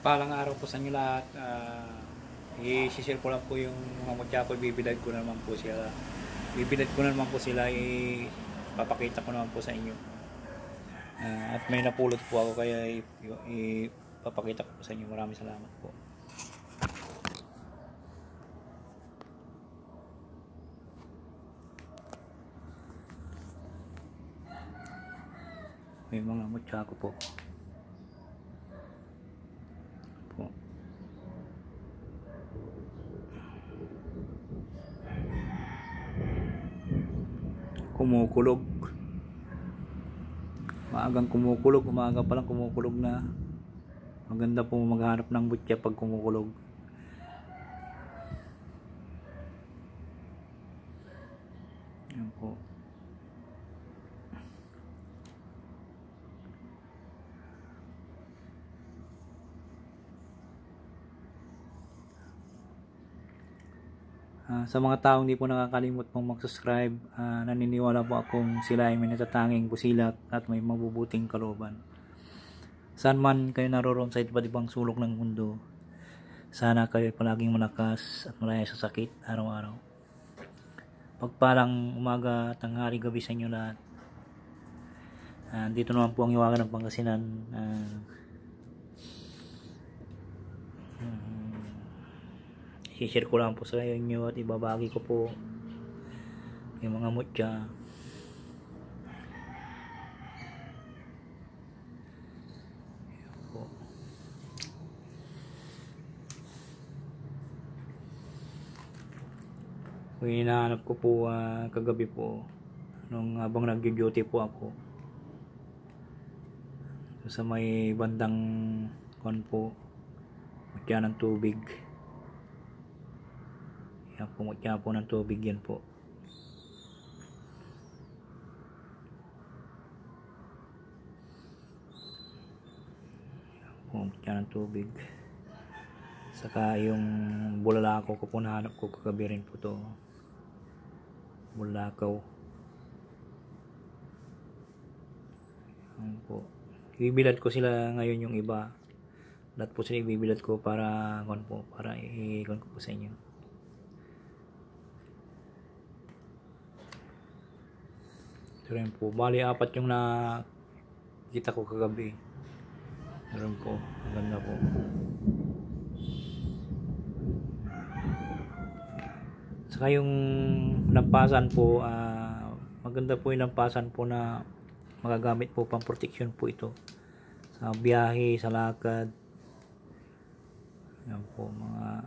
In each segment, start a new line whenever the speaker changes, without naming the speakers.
Mapagpalang araw po sa inyo lahat. I-share ko lang po yung mga mutya ko. Bibilad ko naman po sila. Papakita ko naman po sa inyo. At may napulot po ako kaya ipapakita ko po sa inyo. Maraming salamat po. May mga mutya ko po. Kumukulog, umaga pa lang kumukulog na. Maganda po maghanap ng butya pag kumukulog. Yan po. Sa mga taong hindi po nakakalimot pong mag-subscribe, naniniwala po akong sila ay may natatanging busilak at may mabubuting kalooban. Saan man kayo naroon sa iba't ibang sulok ng mundo, sana kayo palaging malakas at malaya sa sakit araw-araw. Pagpalang umaga, tanghali, gabi sa inyo lahat. Dito naman po ang Iwagan ng Pangasinan. I-share ko lang po sa inyo at ibabagi ko po yung mga mutya. Kung hinahanap ko po kagabi po nung habang nag-duty po ako sa may bandang po mutya ng tubig. Yan po, mutya po ng tubig yan po. Yan po, mutya ng tubig. Saka yung bulalakaw ko po nahanap ko kagabi rin po to. Bulalakaw. Yan po. Ibibilad ko sila ngayon yung iba. Lahat po sila ibibilad ko para i-ikon ko po sa inyo. Ito rin po. Bali, 4 yung nakita ko kagabi. Ito rin po. Ang ganda po. Saka yung lampasan po, maganda po yung lampasan po na magagamit po pang protection po ito. Sa biyahe, sa lakad. Yan po, mga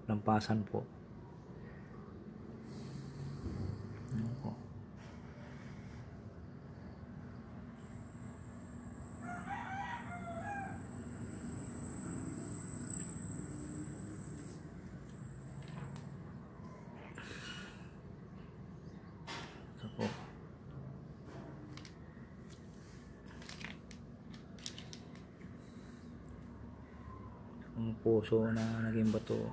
lampasan po. Yan po. Ang puso na naging bato.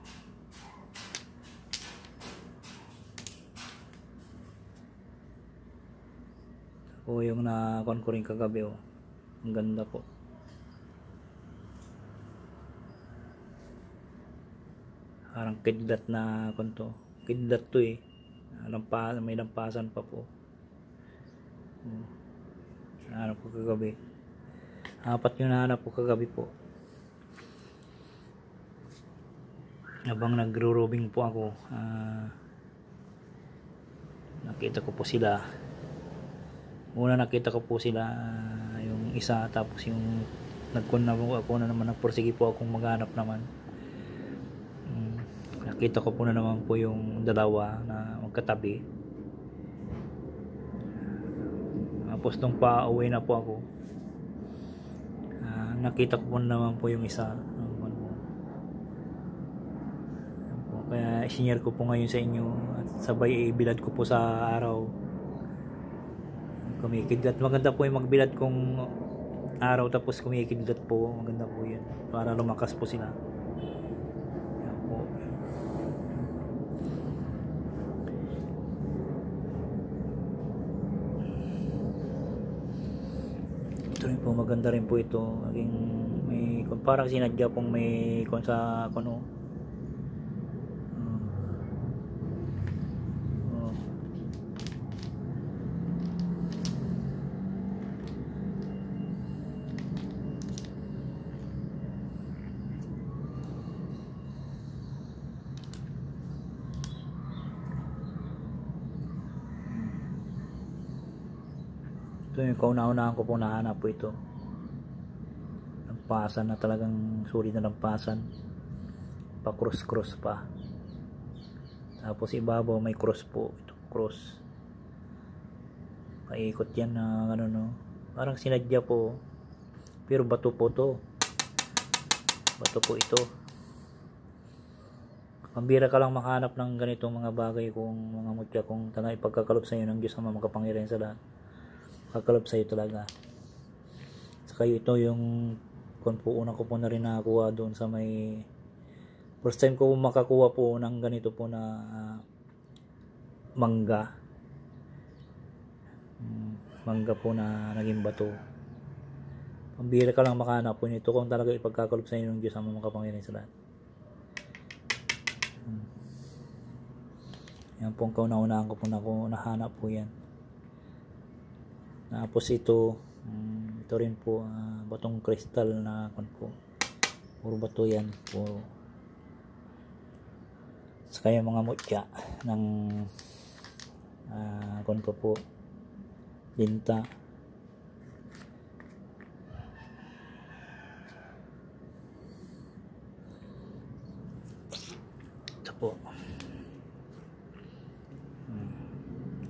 O yung na-con ko rin kagabi, ang ganda po. Parang kidlat na konto. Kidlat to may lampasan pa po. Nahanap ko kagabi. 4 yung nahanap ko kagabi po. Habang nagro-robing po ako, nakita ko po sila. Nakita ko po sila, yung isa, tapos yung ako na naman, nagpursige po akong maghanap naman. Nakita ko po na naman po yung dalawa na magkatabi. Tapos nung pa-uwi na po ako, nakita ko po na naman po yung isa. Kaya i-share ko po ngayon sa inyo at sabay ibilad ko po sa araw. Kumikidlat. Maganda po yung magbilad kung araw tapos kumikidlat po. Maganda po yun para lumakas po sila. Yan po. Ito rin po, maganda rin po ito. Naging may parang sinadya pong may kung sa kuno. Ito yung kauna-unahan ko po nahanap po ito. Lampasan na talagang sulit na lampasan. Pa cross pa. Tapos ibabaw may cross po. Ito cross. Paikot yan na ano no. Parang sinadya po. Pero bato po to. Bato po ito. Pambira ka lang makahanap ng ganitong mga bagay kung mga mutya kung talagang ipagkakalob sa iyo ng Diyos ang makapangyarihan sa lahat. Kakalob sa iyo talaga. Saka ito yung kung po una ko po na rin nakakuha doon sa may first time ko makakuha po ng ganito po na mangga po na naging bato. Pambira ka lang makahanap po nito kung talaga ipagkakalob sa iyo ng Diyos ang makapangyarihan sa lahat. Yan pong kauna-unahan ko po na nahanap po yan. Tapos ito rin po batong kristal na po. Puro bato yan. Puro. Saka yung mga mutya ng ko po. Linta. Ito po.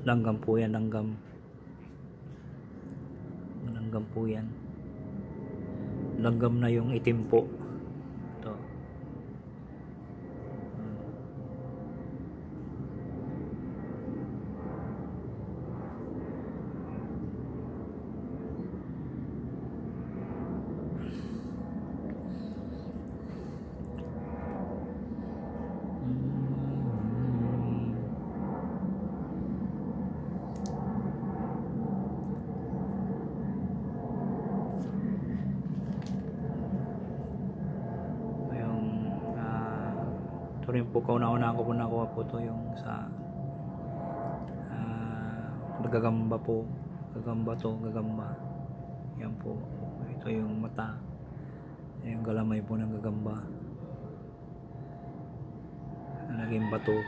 Langgam po yan. Langgam po yan. Langgam na yung itim po. Ito. Ito rin po kauna-una ko po nakuha po ito yung sa gagamba po. Gagamba to, gagamba. Yan po. Ito yung mata. Yung galamay po ng gagamba. Naging bato.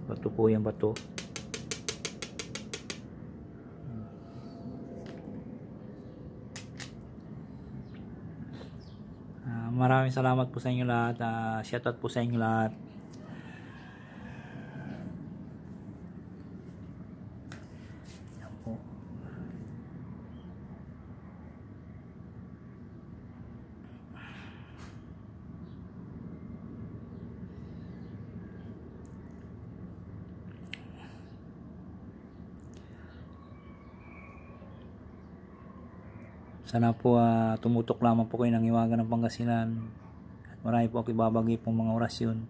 Bato po yung bato. Maraming salamat po sa inyo lahat. Shoutout po sa inyo lahat. Yan po. Sana po tumutok lamang po kayo ng Hiwaga ng Pangasinan. At marami po ako ibabagay pong mga orasyon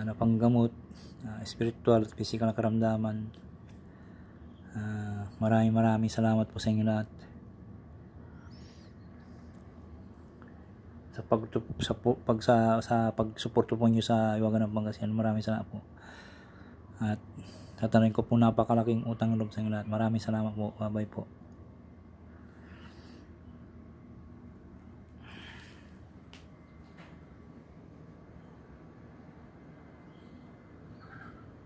na panggamot, spiritual at physical na karamdaman. Maraming salamat po sa inyo lahat. Sa pagsuporto po nyo sa Hiwaga ng Pangasinan, maraming salamat po. At tatanungin ko po napakalaking utang loob sa inyo lahat. Maraming salamat po. Bye po.